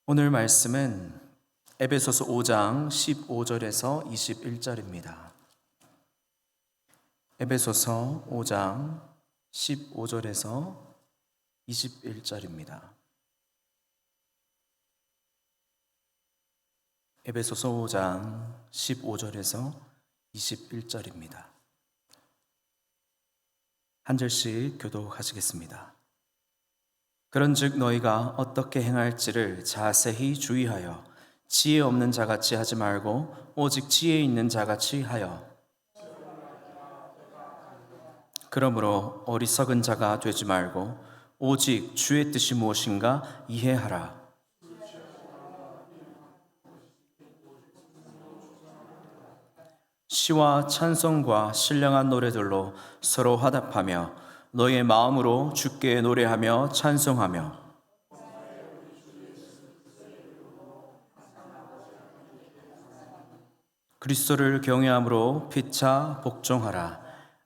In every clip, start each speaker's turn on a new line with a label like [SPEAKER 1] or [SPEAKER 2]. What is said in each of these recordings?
[SPEAKER 1] 오늘 말씀은 에베소서 5장 15절에서 21절입니다. 에베소서 5장 15절에서 21절입니다. 에베소서 5장 15절에서 21절입니다. 한 절씩 교독하시겠습니다. 그런즉 너희가 어떻게 행할지를 자세히 주의하여 지혜 없는 자같이 하지 말고 오직 지혜 있는 자같이 하여 그러므로 어리석은 자가 되지 말고 오직 주의 뜻이 무엇인가 이해하라. 시와 찬송과 신령한 노래들로 서로 화답하며 너희의 마음으로 주께 노래하며 찬송하며 그리스도를 경외함으로 피차 복종하라.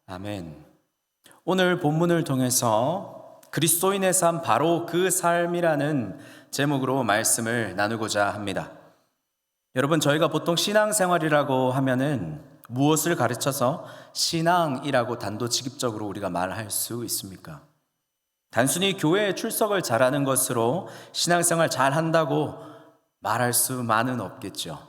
[SPEAKER 1] 아멘. 오늘 본문을 통해서 그리스도인의 삶, 바로 그 삶이라는 제목으로 말씀을 나누고자 합니다. 여러분, 저희가 보통 신앙생활이라고 하면은 무엇을 가르쳐서 신앙이라고 단도직입적으로 우리가 말할 수 있습니까? 단순히 교회에 출석을 잘하는 것으로 신앙생활 잘한다고 말할 수만은 없겠죠.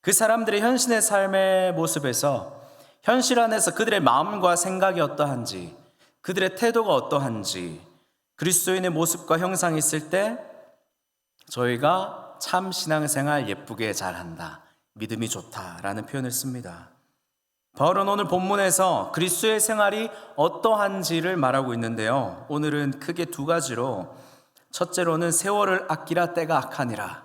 [SPEAKER 1] 그 사람들의 현실의 삶의 모습에서 현실 안에서 그들의 마음과 생각이 어떠한지, 그들의 태도가 어떠한지, 그리스도인의 모습과 형상이 있을 때 저희가 참 신앙생활 예쁘게 잘한다, 믿음이 좋다라는 표현을 씁니다. 바울은 오늘 본문에서 그리스도의 생활이 어떠한지를 말하고 있는데요, 오늘은 크게 두 가지로, 첫째로는 세월을 아끼라 때가 악하니라,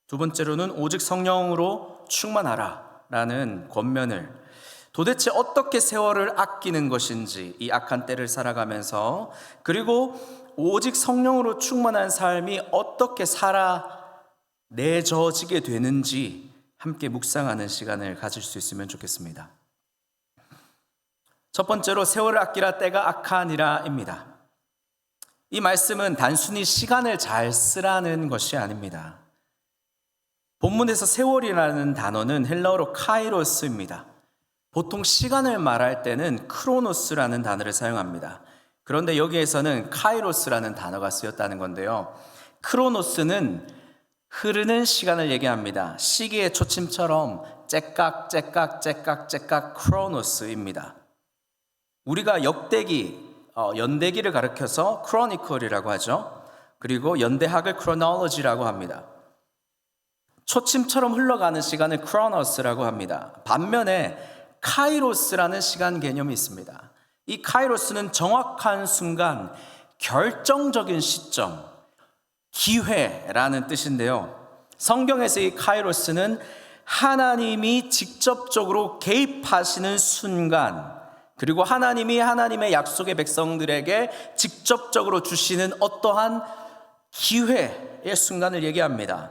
[SPEAKER 1] 두 번째로는 오직 성령으로 충만하라 라는 권면을, 도대체 어떻게 세월을 아끼는 것인지 이 악한 때를 살아가면서, 그리고 오직 성령으로 충만한 삶이 어떻게 살아내져지게 되는지 함께 묵상하는 시간을 가질 수 있으면 좋겠습니다. 첫 번째로 세월을 아끼라 때가 악하니라입니다. 이 말씀은 단순히 시간을 잘 쓰라는 것이 아닙니다. 본문에서 세월이라는 단어는 헬라어로 카이로스입니다. 보통 시간을 말할 때는 크로노스라는 단어를 사용합니다. 그런데 여기에서는 카이로스라는 단어가 쓰였다는 건데요, 크로노스는 흐르는 시간을 얘기합니다. 시계의 초침처럼 째깍 째깍 째깍 째깍 크로노스입니다. 우리가 연대기를 가리켜서 크로니컬이라고 하죠. 그리고 연대학을 크로놀로지라고 합니다. 초침처럼 흘러가는 시간을 크로노스라고 합니다. 반면에 카이로스라는 시간 개념이 있습니다. 이 카이로스는 정확한 순간, 결정적인 시점, 기회라는 뜻인데요, 성경에서 이 카이로스는 하나님이 직접적으로 개입하시는 순간, 그리고 하나님이 하나님의 약속의 백성들에게 직접적으로 주시는 어떠한 기회의 순간을 얘기합니다.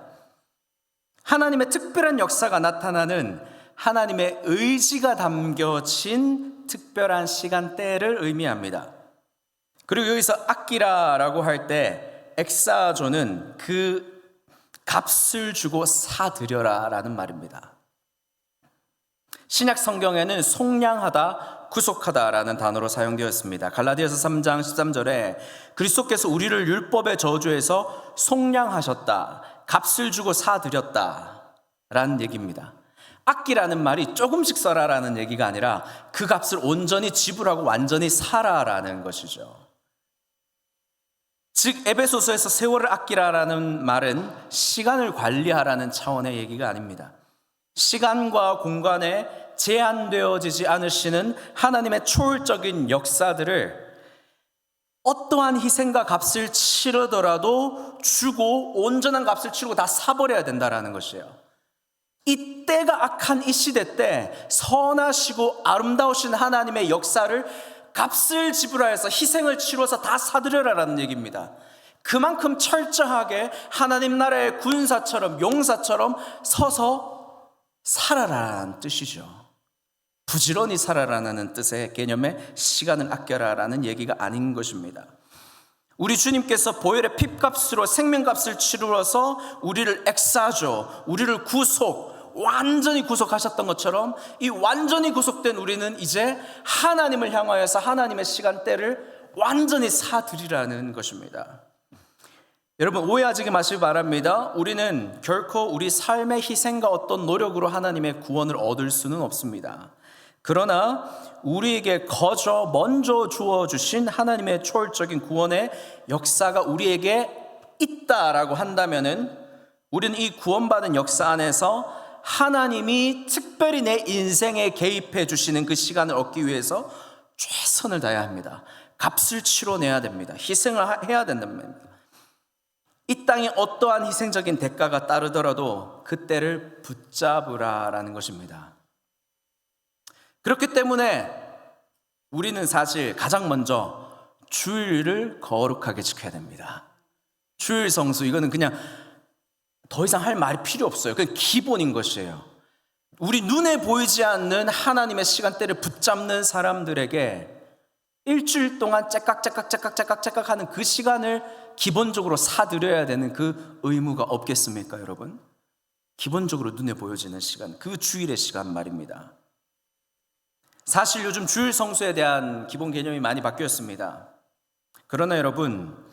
[SPEAKER 1] 하나님의 특별한 역사가 나타나는, 하나님의 의지가 담겨진 특별한 시간대를 의미합니다. 그리고 여기서 아끼라라고 할 때 엑사조는 그 값을 주고 사들여라 라는 말입니다. 신약 성경에는 속량하다, 구속하다 라는 단어로 사용되었습니다. 갈라디아서 3장 13절에 그리스도께서 우리를 율법의 저주에서 속량하셨다, 값을 주고 사들였다 라는 얘기입니다. 아끼라는 말이 조금씩 써라라는 얘기가 아니라 그 값을 온전히 지불하고 완전히 사라라는 것이죠. 즉 에베소서에서 세월을 아끼라라는 말은 시간을 관리하라는 차원의 얘기가 아닙니다. 시간과 공간에 제한되어지지 않으시는 하나님의 초월적인 역사들을 어떠한 희생과 값을 치르더라도 주고, 온전한 값을 치르고 다 사버려야 된다라는 것이에요. 이 때가 악한 이 시대 때 선하시고 아름다우신 하나님의 역사를 값을 지불하여서 희생을 치러서 다 사들여라라는 얘기입니다. 그만큼 철저하게 하나님 나라의 군사처럼, 용사처럼 서서 살아라라는 뜻이죠. 부지런히 살아라는 뜻의 개념의 시간을 아껴라라는 얘기가 아닌 것입니다. 우리 주님께서 보혈의 핏값으로 생명값을 치르어서 우리를 엑사죠, 우리를 완전히 구속하셨던 것처럼 이 완전히 구속된 우리는 이제 하나님을 향하여서 하나님의 시간대를 완전히 사드리라는 것입니다. 여러분, 오해하지 마시기 바랍니다. 우리는 결코 우리 삶의 희생과 어떤 노력으로 하나님의 구원을 얻을 수는 없습니다. 그러나 우리에게 먼저 주어주신 하나님의 초월적인 구원의 역사가 우리에게 있다라고 한다면은 우리는 이 구원받은 역사 안에서 하나님이 특별히 내 인생에 개입해 주시는 그 시간을 얻기 위해서 최선을 다해야 합니다. 값을 치러내야 됩니다. 희생을 해야 된답니다. 이 땅에 어떠한 희생적인 대가가 따르더라도 그때를 붙잡으라라는 것입니다. 그렇기 때문에 우리는 사실 가장 먼저 주일을 거룩하게 지켜야 됩니다. 주일 성수, 이거는 그냥 더 이상 할 말이 필요 없어요. 그건 기본인 것이에요. 우리 눈에 보이지 않는 하나님의 시간대를 붙잡는 사람들에게 일주일 동안 째깍째깍 하는 그 시간을 기본적으로 사드려야 되는 그 의무가 없겠습니까, 여러분? 기본적으로 눈에 보여지는 시간, 그 주일의 시간 말입니다. 사실 요즘 주일 성수에 대한 기본 개념이 많이 바뀌었습니다. 그러나 여러분,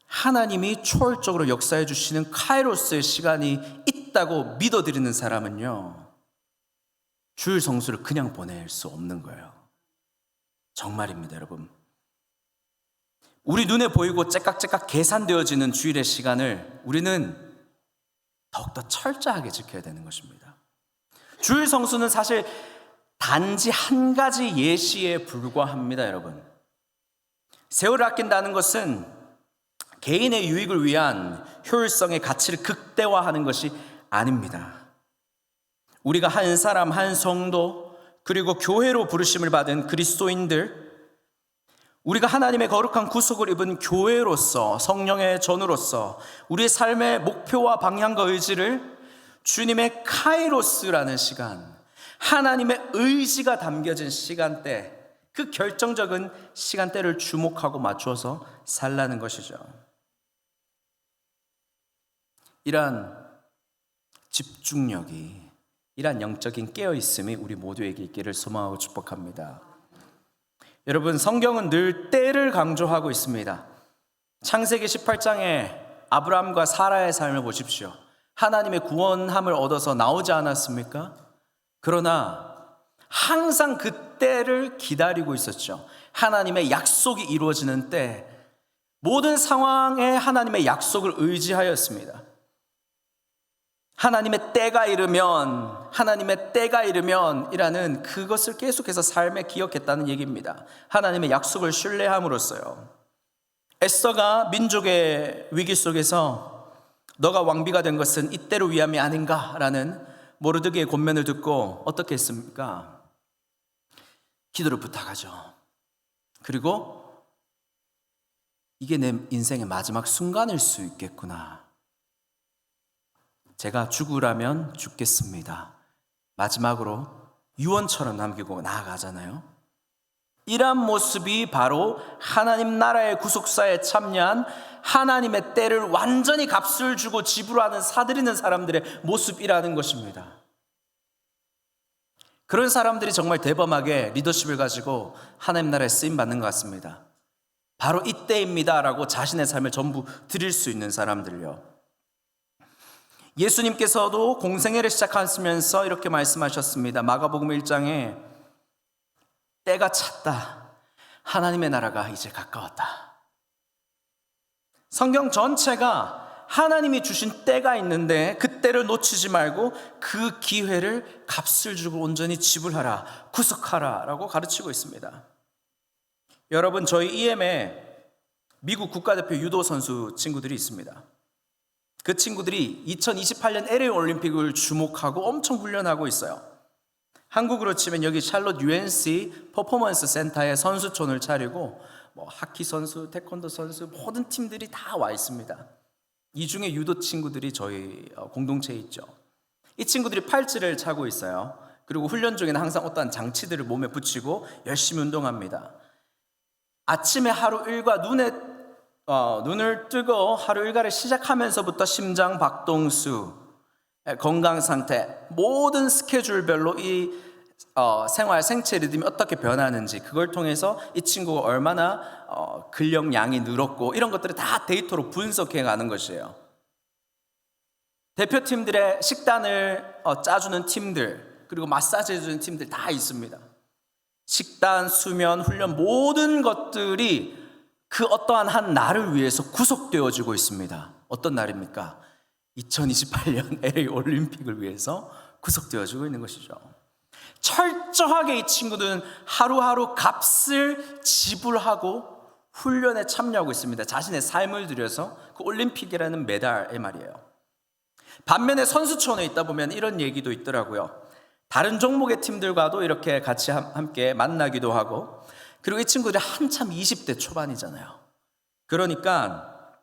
[SPEAKER 1] 하나님이 초월적으로 역사해 주시는 카이로스의 시간이 있다고 믿어드리는 사람은요, 주일 성수를 그냥 보낼 수 없는 거예요. 정말입니다, 여러분. 우리 눈에 보이고 째깍째깍 계산되어지는 주일의 시간을 우리는 더욱더 철저하게 지켜야 되는 것입니다. 주일 성수는 사실 단지 한 가지 예시에 불과합니다, 여러분. 세월을 아낀다는 것은 개인의 유익을 위한 효율성의 가치를 극대화하는 것이 아닙니다. 우리가 한 사람, 한 성도, 그리고 교회로 부르심을 받은 그리스도인들, 우리가 하나님의 거룩한 구속을 입은 교회로서, 성령의 전우로서 우리의 삶의 목표와 방향과 의지를 주님의 카이로스라는 시간, 하나님의 의지가 담겨진 시간대, 그 결정적인 시간대를 주목하고 맞춰서 살라는 것이죠. 이러한 집중력이, 이러한 영적인 깨어있음이 우리 모두에게 있기를 소망하고 축복합니다. 여러분, 성경은 늘 때를 강조하고 있습니다. 창세기 18장에 아브라함과 사라의 삶을 보십시오. 하나님의 구원함을 얻어서 나오지 않았습니까? 그러나 항상 그 때를 기다리고 있었죠. 하나님의 약속이 이루어지는 때, 모든 상황에 하나님의 약속을 의지하였습니다. 하나님의 때가 이르면 이라는 그것을 계속해서 삶에 기억했다는 얘기입니다. 하나님의 약속을 신뢰함으로써요. 에스더가 민족의 위기 속에서 너가 왕비가 된 것은 이때를 위함이 아닌가라는 모르드게의 권면을 듣고 어떻게 했습니까? 기도를 부탁하죠. 그리고 이게 내 인생의 마지막 순간일 수 있겠구나. 제가 죽으라면 죽겠습니다. 마지막으로 유언처럼 남기고 나아가잖아요. 이러한 모습이 바로 하나님 나라의 구속사에 참여한 하나님의 때를 완전히 값을 주고 지불하는 사드리는 사람들의 모습이라는 것입니다. 그런 사람들이 정말 대범하게 리더십을 가지고 하나님 나라에 쓰임받는 것 같습니다. 바로 이때입니다라고 자신의 삶을 전부 드릴 수 있는 사람들요. 예수님께서도 공생애를 시작하시면서 이렇게 말씀하셨습니다. 마가복음 1장에 때가 찼다. 하나님의 나라가 이제 가까웠다. 성경 전체가 하나님이 주신 때가 있는데 그 때를 놓치지 말고 그 기회를 값을 주고 온전히 지불하라, 구속하라 라고 가르치고 있습니다. 여러분, 저희 EM에 미국 국가대표 유도 선수 친구들이 있습니다. 그 친구들이 2028년 LA 올림픽을 주목하고 엄청 훈련하고 있어요. 한국으로 치면 여기 샬롯 UNC 퍼포먼스 센터에 선수촌을 차리고 하키 선수, 태권도 선수 모든 팀들이 다 와 있습니다. 이 중에 유도 친구들이 저희 공동체에 있죠. 이 친구들이 팔찌를 차고 있어요. 그리고 훈련 중에는 항상 어떠한 장치들을 몸에 붙이고 열심히 운동합니다. 아침에 하루 일과 눈을 뜨고 하루 일과를 시작하면서부터 심장 박동수, 건강 상태, 모든 스케줄별로 이 생체 리듬이 어떻게 변하는지, 그걸 통해서 이 친구가 얼마나 근력량이 늘었고 이런 것들을 다 데이터로 분석해 가는 것이에요. 대표팀들의 식단을 짜주는 팀들, 그리고 마사지 해주는 팀들 다 있습니다. 식단, 수면, 훈련, 모든 것들이 그 어떠한 한 날을 위해서 구속되어지고 있습니다. 어떤 날입니까? 2028년 LA 올림픽을 위해서 구속되어지고 있는 것이죠. 철저하게 이 친구들은 하루하루 값을 지불하고 훈련에 참여하고 있습니다. 자신의 삶을 들여서 그 올림픽이라는 메달의 말이에요. 반면에 선수촌에 있다 보면 이런 얘기도 있더라고요. 다른 종목의 팀들과도 이렇게 같이 함께 만나기도 하고, 그리고 이 친구들이 한참 20대 초반이잖아요. 그러니까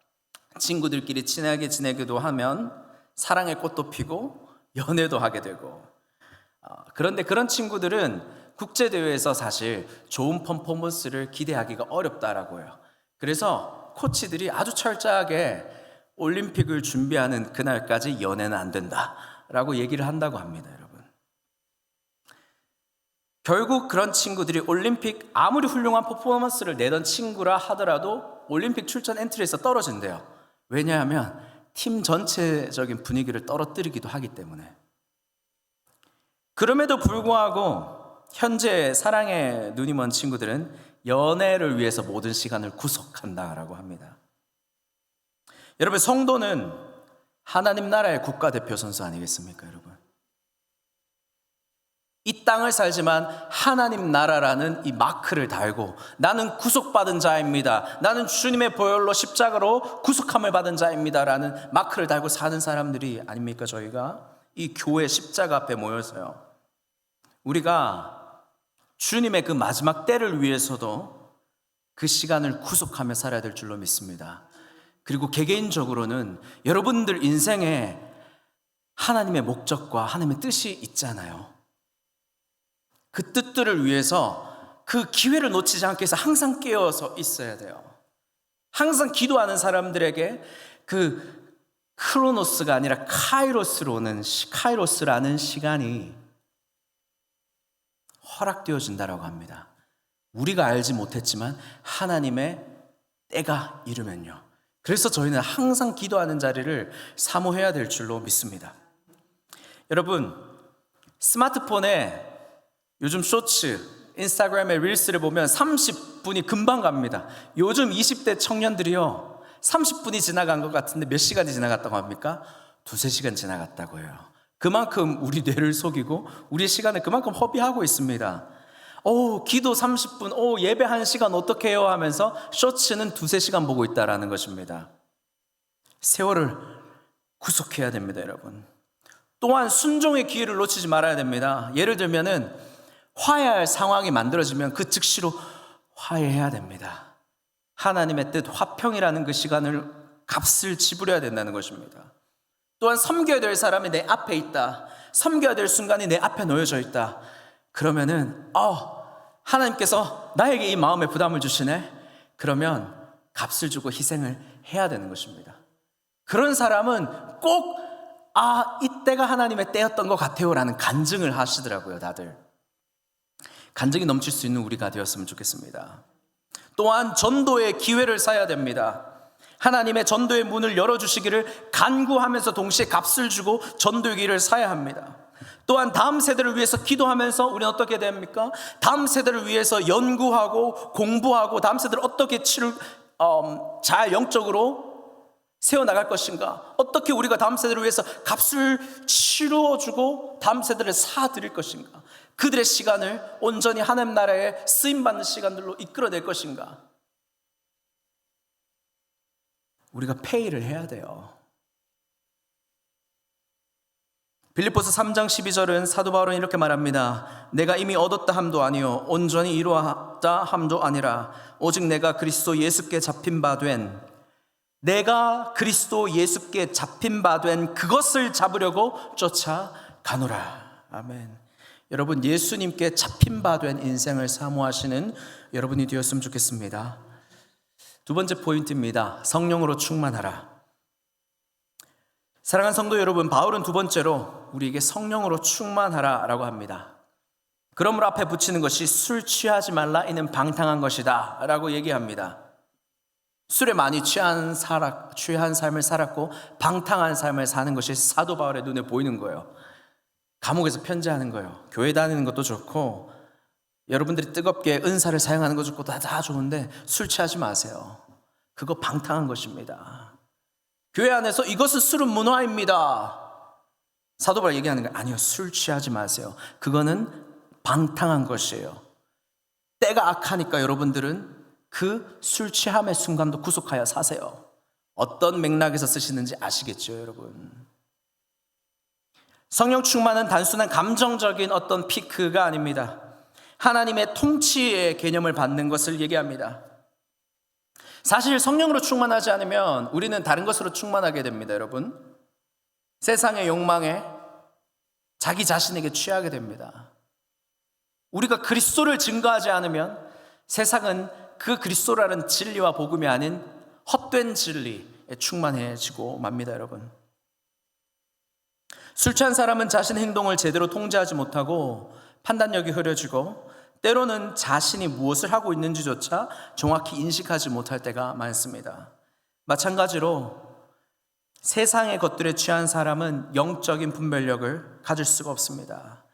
[SPEAKER 1] 친구들끼리 친하게 지내기도 하면 사랑의 꽃도 피고 연애도 하게 되고, 그런데 그런 친구들은 국제대회에서 사실 좋은 퍼포먼스를 기대하기가 어렵다라고 해요. 그래서 코치들이 아주 철저하게 올림픽을 준비하는 그날까지 연애는 안 된다라고 얘기를 한다고 합니다, 여러분. 결국 그런 친구들이 올림픽 아무리 훌륭한 퍼포먼스를 내던 친구라 하더라도 올림픽 출전 엔트리에서 떨어진대요. 왜냐하면 팀 전체적인 분위기를 떨어뜨리기도 하기 때문에. 그럼에도 불구하고 현재 사랑에 눈이 먼 친구들은 연애를 위해서 모든 시간을 구속한다라고 합니다. 여러분, 성도는 하나님 나라의 국가대표 선수 아니겠습니까, 여러분? 이 땅을 살지만 하나님 나라라는 이 마크를 달고 나는 구속받은 자입니다, 나는 주님의 보혈로 십자가로 구속함을 받은 자입니다 라는 마크를 달고 사는 사람들이 아닙니까? 저희가 이 교회 십자가 앞에 모여서요, 우리가 주님의 그 마지막 때를 위해서도 그 시간을 구속하며 살아야 될 줄로 믿습니다. 그리고 개개인적으로는 여러분들 인생에 하나님의 목적과 하나님의 뜻이 있잖아요. 그 뜻들을 위해서 그 기회를 놓치지 않기 위해서 항상 깨어서 있어야 돼요. 항상 기도하는 사람들에게 그 크로노스가 아니라 카이로스라는 시간이 허락되어진다라고 합니다. 우리가 알지 못했지만 하나님의 때가 이르면요. 그래서 저희는 항상 기도하는 자리를 사모해야 될 줄로 믿습니다. 여러분, 스마트폰에 요즘 쇼츠, 인스타그램의 릴스를 보면 30분이 금방 갑니다. 요즘 20대 청년들이요, 30분이 지나간 것 같은데 몇 시간이 지나갔다고 합니까? 2-3시간 지나갔다고 해요. 그만큼 우리 뇌를 속이고 우리의 시간을 그만큼 허비하고 있습니다. 기도 30분, 예배 1시간 어떻게 해요 하면서 쇼츠는 2-3시간 보고 있다라는 것입니다. 세월을 구속해야 됩니다, 여러분. 또한 순종의 기회를 놓치지 말아야 됩니다. 예를 들면은 화해할 상황이 만들어지면 그 즉시로 화해해야 됩니다. 하나님의 뜻, 화평이라는 그 시간을 값을 지불해야 된다는 것입니다. 또한 섬겨야 될 사람이 내 앞에 있다, 섬겨야 될 순간이 내 앞에 놓여져 있다, 그러면은 하나님께서 나에게 이 마음의 부담을 주시네, 그러면 값을 주고 희생을 해야 되는 것입니다. 그런 사람은 꼭 이때가 하나님의 때였던 것 같아요 라는 간증을 하시더라고요. 다들 간증이 넘칠 수 있는 우리가 되었으면 좋겠습니다. 또한 전도의 기회를 쌓아야 됩니다. 하나님의 전도의 문을 열어주시기를 간구하면서 동시에 값을 주고 전도의 길을 쌓아야 합니다. 또한 다음 세대를 위해서 기도하면서 우리는 어떻게 됩니까? 다음 세대를 위해서 연구하고 공부하고 다음 세대를 어떻게 잘 영적으로 세워나갈 것인가, 어떻게 우리가 다음 세대를 위해서 값을 치루어주고 다음 세대를 사드릴 것인가, 그들의 시간을 온전히 하나님 나라에 쓰임받는 시간들로 이끌어낼 것인가, 우리가 페이를 해야 돼요. 빌립보서 3장 12절은 사도 바울은 이렇게 말합니다. 내가 이미 얻었다 함도 아니요 온전히 이루었다 함도 아니라 오직 내가 그리스도 예수께 잡힌 바 된, 내가 그리스도 예수께 잡힌 바 된 그것을 잡으려고 쫓아가노라. 아멘. 여러분 예수님께 잡힌 바 된 인생을 사모하시는 여러분이 되었으면 좋겠습니다. 두 번째 포인트입니다. 성령으로 충만하라. 사랑하는 성도 여러분, 바울은 두 번째로 우리에게 성령으로 충만하라라고 합니다. 그러므로 앞에 붙이는 것이 술 취하지 말라 이는 방탕한 것이다 라고 얘기합니다. 술에 많이 취한 삶을 살았고 방탕한 삶을 사는 것이 사도 바울의 눈에 보이는 거예요. 감옥에서 편지하는 거예요. 교회 다니는 것도 좋고 여러분들이 뜨겁게 은사를 사용하는 것도 좋고 다 좋은데 술 취하지 마세요. 그거 방탕한 것입니다. 교회 안에서 이것은 술은 문화입니다. 사도 바울이 얘기하는 거예요. 아니요, 술 취하지 마세요. 그거는 방탕한 것이에요. 때가 악하니까 여러분들은 그 술 취함의 순간도 구속하여 사세요. 어떤 맥락에서 쓰시는지 아시겠죠, 여러분? 성령 충만은 단순한 감정적인 어떤 피크가 아닙니다. 하나님의 통치의 개념을 받는 것을 얘기합니다. 사실 성령으로 충만하지 않으면 우리는 다른 것으로 충만하게 됩니다, 여러분. 세상의 욕망에 자기 자신에게 취하게 됩니다. 우리가 그리스도를 증거하지 않으면 세상은 그 그리스도라는 진리와 복음이 아닌 헛된 진리에 충만해지고 맙니다, 여러분. 술 취한 사람은 자신의 행동을 제대로 통제하지 못하고 판단력이 흐려지고 때로는 자신이 무엇을 하고 있는지조차 정확히 인식하지 못할 때가 많습니다. 마찬가지로 세상의 것들에 취한 사람은 영적인 분별력을 가질 수가 없습니다.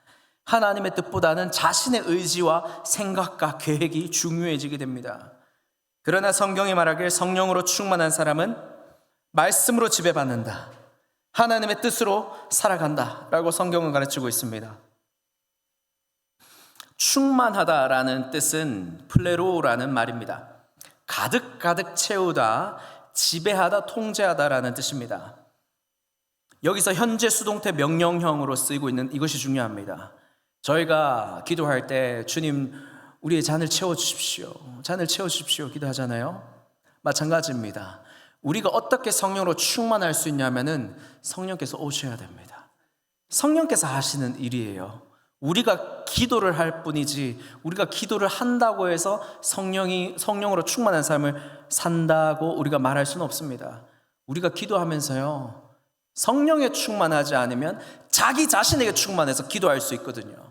[SPEAKER 1] 하나님의 뜻보다는 자신의 의지와 생각과 계획이 중요해지게 됩니다. 그러나 성경이 말하길 성령으로 충만한 사람은 말씀으로 지배받는다, 하나님의 뜻으로 살아간다 라고 성경은 가르치고 있습니다. 충만하다라는 뜻은 플레로라는 말입니다. 가득 채우다, 지배하다, 통제하다라는 뜻입니다. 여기서 현재 수동태 명령형으로 쓰이고 있는 이것이 중요합니다. 저희가 기도할 때 주님 우리의 잔을 채워주십시오, 잔을 채워주십시오 기도하잖아요. 마찬가지입니다. 우리가 어떻게 성령으로 충만할 수 있냐면은 성령께서 오셔야 됩니다. 성령께서 하시는 일이에요. 우리가 기도를 할 뿐이지 우리가 기도를 한다고 해서 성령으로 충만한 삶을 산다고 우리가 말할 수는 없습니다. 우리가 기도하면서요, 성령에 충만하지 않으면 자기 자신에게 충만해서 기도할 수 있거든요.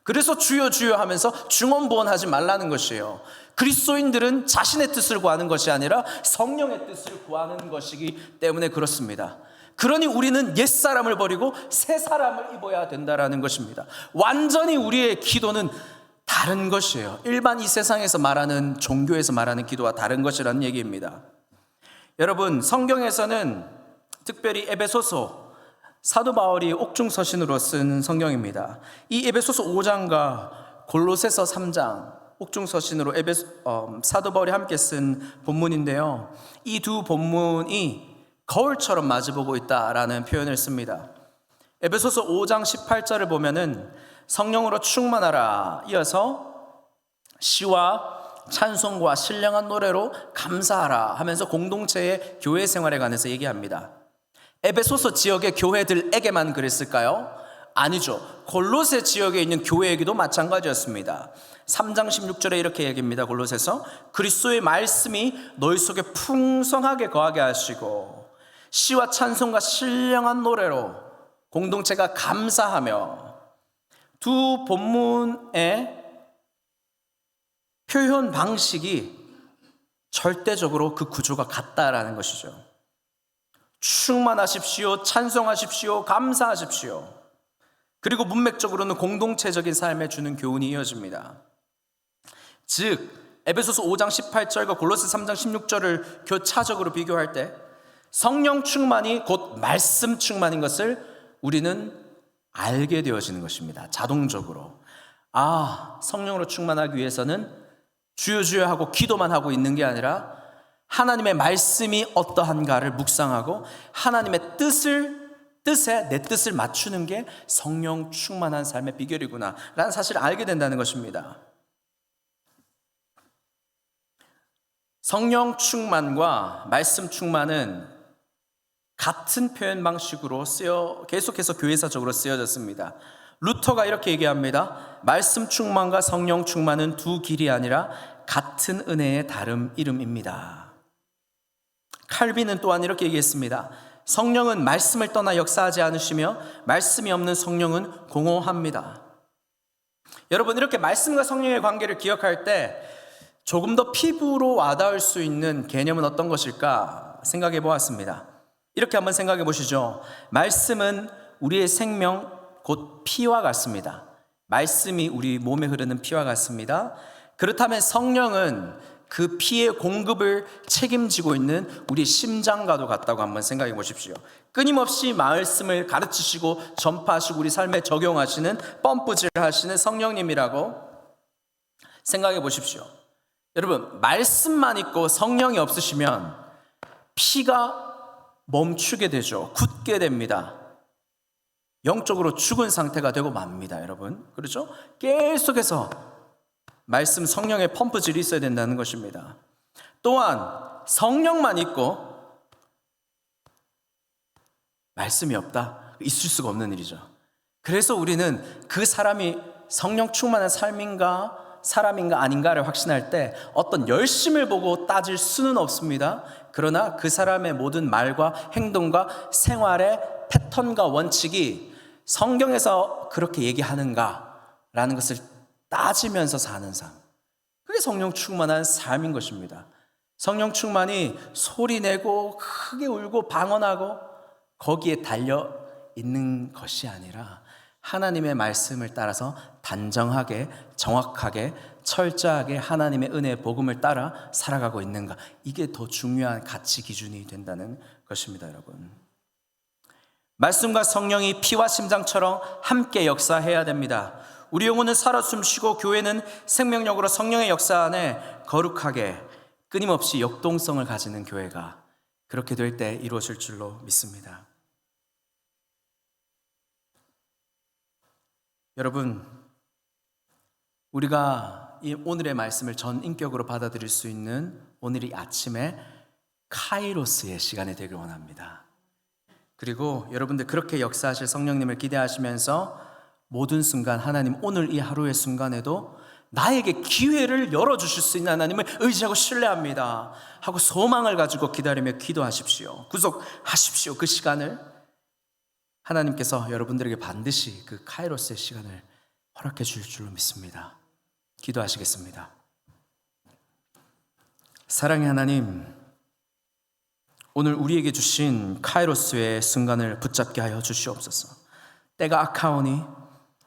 [SPEAKER 1] 그래서 주여 주여 하면서 중언부언하지 말라는 것이에요. 그리스도인들은 자신의 뜻을 구하는 것이 아니라 성령의 뜻을 구하는 것이기 때문에 그렇습니다. 그러니 우리는 옛사람을 버리고 새사람을 입어야 된다는 것입니다. 완전히 우리의 기도는 다른 것이에요. 일반 이 세상에서 말하는, 종교에서 말하는 기도와 다른 것이라는 얘기입니다. 여러분, 성경에서는 특별히 에베소서, 사도 바울이 옥중서신으로 쓴 성경입니다. 이 에베소서 5장과 골로새서 3장 옥중서신으로 사도 바울이 함께 쓴 본문인데요, 이 두 본문이 거울처럼 마주보고 있다라는 표현을 씁니다. 에베소서 5장 18절을 보면은 성령으로 충만하라, 이어서 시와 찬송과 신령한 노래로 감사하라 하면서 공동체의 교회 생활에 관해서 얘기합니다. 에베소서 지역의 교회들에게만 그랬을까요? 아니죠. 골로새 지역에 있는 교회에게도 마찬가지였습니다. 3장 16절에 이렇게 얘기합니다. 골로새서 그리스도의 말씀이 너희 속에 풍성하게 거하게 하시고 시와 찬송과 신령한 노래로 공동체가 감사하며, 두 본문의 표현 방식이 절대적으로 그 구조가 같다라는 것이죠. 충만하십시오, 찬송하십시오, 감사하십시오. 그리고 문맥적으로는 공동체적인 삶에 주는 교훈이 이어집니다. 즉 에베소서 5장 18절과 골로새 3장 16절을 교차적으로 비교할 때 성령 충만이 곧 말씀 충만인 것을 우리는 알게 되어지는 것입니다. 자동적으로. 성령으로 충만하기 위해서는 주여 주여 하고 기도만 하고 있는 게 아니라 하나님의 말씀이 어떠한가를 묵상하고 하나님의 뜻에 내 뜻을 맞추는 게 성령 충만한 삶의 비결이구나 라는 사실을 알게 된다는 것입니다. 성령 충만과 말씀 충만은 같은 표현 방식으로 계속해서 교회사적으로 쓰여졌습니다. 루터가 이렇게 얘기합니다. 말씀 충만과 성령 충만은 두 길이 아니라 같은 은혜의 다른 이름입니다. 칼빈은 또한 이렇게 얘기했습니다. 성령은 말씀을 떠나 역사하지 않으시며 말씀이 없는 성령은 공허합니다. 여러분, 이렇게 말씀과 성령의 관계를 기억할 때 조금 더 피부로 와닿을 수 있는 개념은 어떤 것일까 생각해 보았습니다. 이렇게 한번 생각해 보시죠. 말씀은 우리의 생명, 곧 피와 같습니다. 말씀이 우리 몸에 흐르는 피와 같습니다. 그렇다면 성령은 그 피의 공급을 책임지고 있는 우리 심장과도 같다고 한번 생각해 보십시오. 끊임없이 말씀을 가르치시고 전파하시고 우리 삶에 적용하시는, 펌프질 하시는 성령님이라고 생각해 보십시오. 여러분, 말씀만 있고 성령이 없으시면 피가 멈추게 되죠. 굳게 됩니다. 영적으로 죽은 상태가 되고 맙니다. 여러분, 그렇죠? 계속해서 말씀, 성령의 펌프질이 있어야 된다는 것입니다. 또한 성령만 있고 말씀이 없다? 있을 수가 없는 일이죠. 그래서 우리는 그 사람이 성령 충만한 사람인가 아닌가를 확신할 때 어떤 열심을 보고 따질 수는 없습니다. 그러나 그 사람의 모든 말과 행동과 생활의 패턴과 원칙이 성경에서 그렇게 얘기하는가라는 것을 따지면서 사는 삶, 그게 성령 충만한 삶인 것입니다. 성령 충만이 소리내고 크게 울고 방언하고 거기에 달려 있는 것이 아니라 하나님의 말씀을 따라서 단정하게, 정확하게, 철저하게 하나님의 은혜의 복음을 따라 살아가고 있는가, 이게 더 중요한 가치 기준이 된다는 것입니다. 여러분, 말씀과 성령이 피와 심장처럼 함께 역사해야 됩니다. 우리 영혼은 살아 숨쉬고 교회는 생명력으로 성령의 역사 안에 거룩하게 끊임없이 역동성을 가지는 교회가 그렇게 될 때 이루어질 줄로 믿습니다. 여러분, 우리가 이 오늘의 말씀을 전 인격으로 받아들일 수 있는 오늘 이 아침에 카이로스의 시간이 되길 원합니다. 그리고 여러분들 그렇게 역사하실 성령님을 기대하시면서 모든 순간 하나님, 오늘 이 하루의 순간에도 나에게 기회를 열어주실 수 있는 하나님을 의지하고 신뢰합니다 하고 소망을 가지고 기다리며 기도하십시오. 구속하십시오. 그 시간을 하나님께서 여러분들에게 반드시 그 카이로스의 시간을 허락해 주실 줄로 믿습니다. 기도하시겠습니다. 사랑의 하나님, 오늘 우리에게 주신 카이로스의 순간을 붙잡게 하여 주시옵소서. 때가 악하오니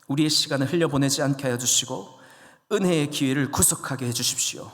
[SPEAKER 1] 우리의 시간을 흘려보내지 않게 하여 주시고 은혜의 기회를 구속하게 해주십시오.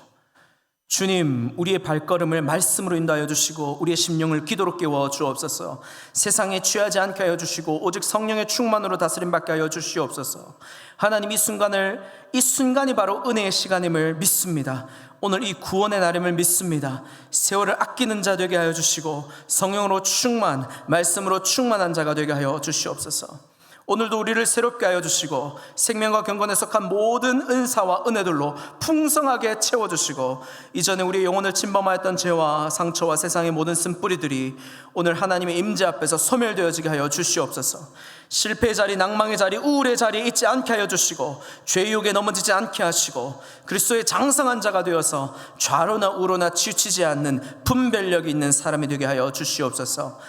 [SPEAKER 1] 주님, 우리의 발걸음을 말씀으로 인도하여 주시고 우리의 심령을 기도로 깨워 주옵소서. 세상에 취하지 않게 하여 주시고 오직 성령의 충만으로 다스림받게 하여 주시옵소서. 하나님, 이 순간이 바로 은혜의 시간임을 믿습니다. 오늘 이 구원의 날임을 믿습니다. 세월을 아끼는 자 되게 하여 주시고 성령으로 충만, 말씀으로 충만한 자가 되게 하여 주시옵소서. 오늘도 우리를 새롭게 하여 주시고 생명과 경건에 속한 모든 은사와 은혜들로 풍성하게 채워주시고 이전에 우리의 영혼을 침범하였던 죄와 상처와 세상의 모든 쓴뿌리들이 오늘 하나님의 임재 앞에서 소멸되어지게 하여 주시옵소서. 실패의 자리, 낭망의 자리, 우울의 자리에 있지 않게 하여 주시고 죄유혹에 넘어지지 않게 하시고 그리스도의 장성한 자가 되어서 좌로나 우로나 치우치지 않는 분별력이 있는 사람이 되게 하여 주시옵소서.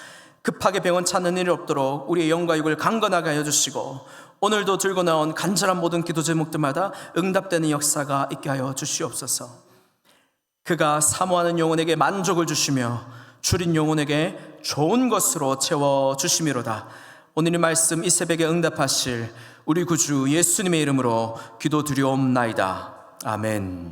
[SPEAKER 1] 급하게 병원 찾는 일이 없도록 우리의 영과 육을 강건하게 하여 주시고 오늘도 들고 나온 간절한 모든 기도 제목들마다 응답되는 역사가 있게 하여 주시옵소서. 그가 사모하는 영혼에게 만족을 주시며 줄인 영혼에게 좋은 것으로 채워주심이로다. 오늘 이 말씀 이 새벽에 응답하실 우리 구주 예수님의 이름으로 기도드리옵나이다. 아멘.